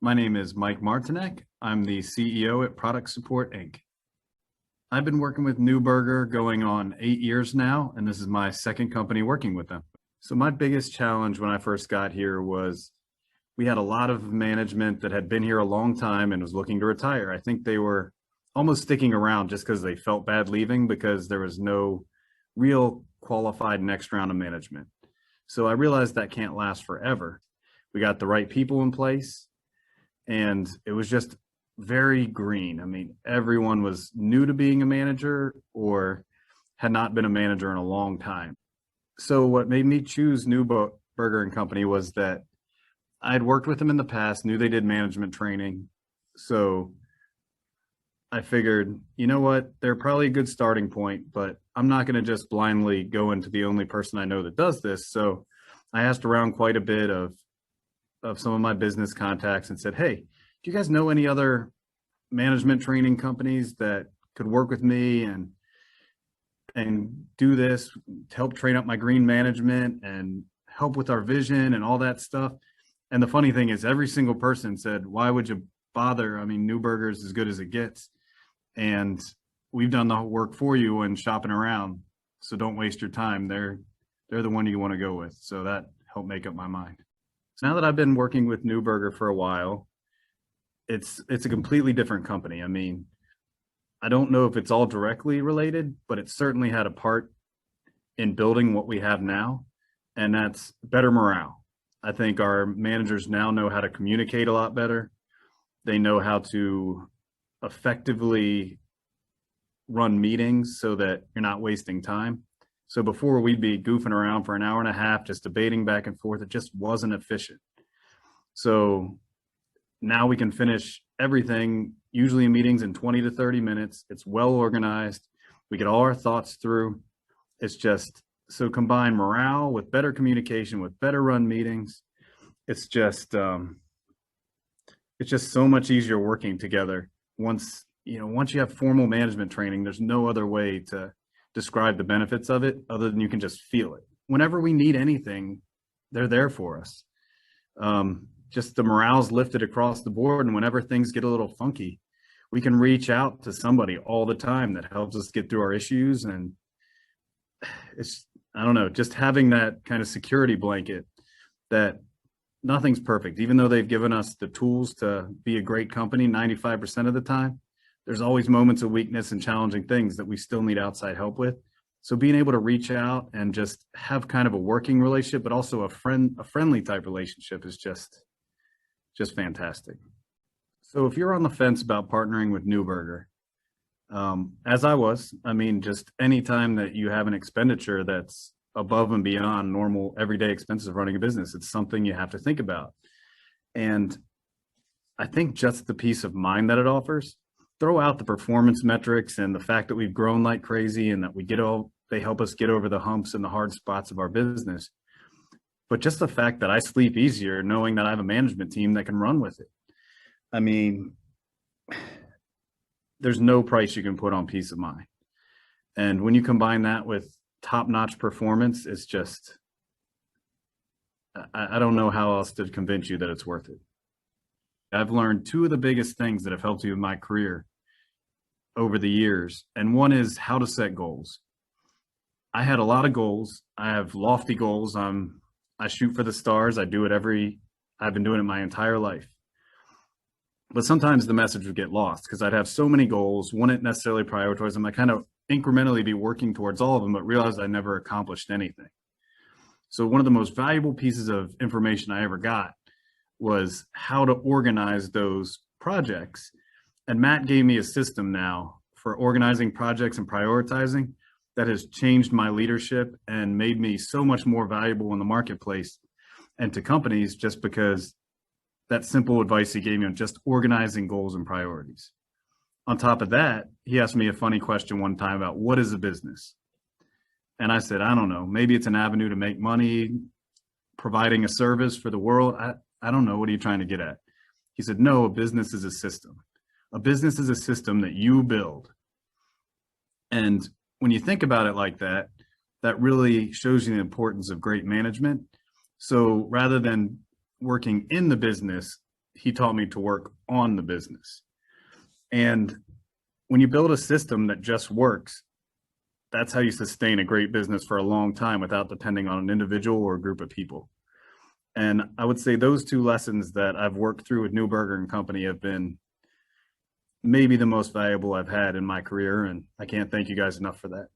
My name is Mike Martinec. I'm the CEO at Product Support, Inc. I've been working with Newburger going on 8 years now, and this is my second company working with them. So my biggest challenge when I first got here was we had a lot of management that had been here a long time and was looking to retire. I think they were almost sticking around just because they felt bad leaving because there was no real qualified next round of management. So I realized that can't last forever. We got the right people in place, and it was just very green. I mean, everyone was new to being a manager or had not been a manager in a long time. So what made me choose Newburger and Company was that I had worked with them in the past, knew they did management training. So I figured, you know what, they're probably a good starting point, but I'm not going to just blindly go into the only person I know that does this. So I asked around quite a bit of some of my business contacts and said, hey, do you guys know any other management training companies that could work with me and do this to help train up my green management and help with our vision and all that stuff? And the funny thing is every single person said, why would you bother? I mean, Newburger is as good as it gets. And we've done the work for you and shopping around. So don't waste your time. They're the one you want to go with. So that helped make up my mind. So now that I've been working with Newburger for a while, it's a completely different company. I mean, I don't know if it's all directly related, but it certainly had a part in building what we have now, and that's better morale. I think our managers now know how to communicate a lot better. They know how to effectively run meetings so that you're not wasting time. So before we'd be goofing around for an hour and a half, just debating back and forth. It just wasn't efficient. So now we can finish everything, usually in meetings, in 20 to 30 minutes. It's well organized. We get all our thoughts through. It's just, so combine morale with better communication, with better run meetings. It's just so much easier working together. Once you have formal management training, there's no other way to describe the benefits of it other than you can just feel it. Whenever we need anything, they're there for us. Just the morale's lifted across the board, and whenever things get a little funky, we can reach out to somebody all the time that helps us get through our issues. And it's, I don't know, just having that kind of security blanket that nothing's perfect. Even though they've given us the tools to be a great company 95% of the time, there's always moments of weakness and challenging things that we still need outside help with. So being able to reach out and just have kind of a working relationship, but also a friendly type relationship is just fantastic. So if you're on the fence about partnering with Newburger, as I was, I mean, just anytime that you have an expenditure that's above and beyond normal everyday expenses of running a business, it's something you have to think about. And I think just the peace of mind that it offers, throw out the performance metrics and the fact that we've grown like crazy and that they help us get over the humps and the hard spots of our business. But just the fact that I sleep easier knowing that I have a management team that can run with it. I mean, there's no price you can put on peace of mind. And when you combine that with top-notch performance, it's just, I don't know how else to convince you that it's worth it. I've learned two of the biggest things that have helped me in my career over the years. And one is how to set goals. I had a lot of goals. I have lofty goals. I shoot for the stars. I've been doing it my entire life. But sometimes the message would get lost because I'd have so many goals, wouldn't necessarily prioritize them. I kind of incrementally be working towards all of them, but realized I never accomplished anything. So one of the most valuable pieces of information I ever got was how to organize those projects. And Matt gave me a system now for organizing projects and prioritizing that has changed my leadership and made me so much more valuable in the marketplace and to companies, just because that simple advice he gave me on just organizing goals and priorities. On top of that, he asked me a funny question one time about what is a business? And I said, I don't know, maybe it's an avenue to make money, providing a service for the world. I don't know. What are you trying to get at? He said, no, a business is a system. A business is a system that you build. And when you think about it like that, that really shows you the importance of great management. So rather than working in the business, he taught me to work on the business. And when you build a system that just works, that's how you sustain a great business for a long time without depending on an individual or a group of people. And I would say those two lessons that I've worked through with Newberger and Company have been maybe the most valuable I've had in my career. And I can't thank you guys enough for that.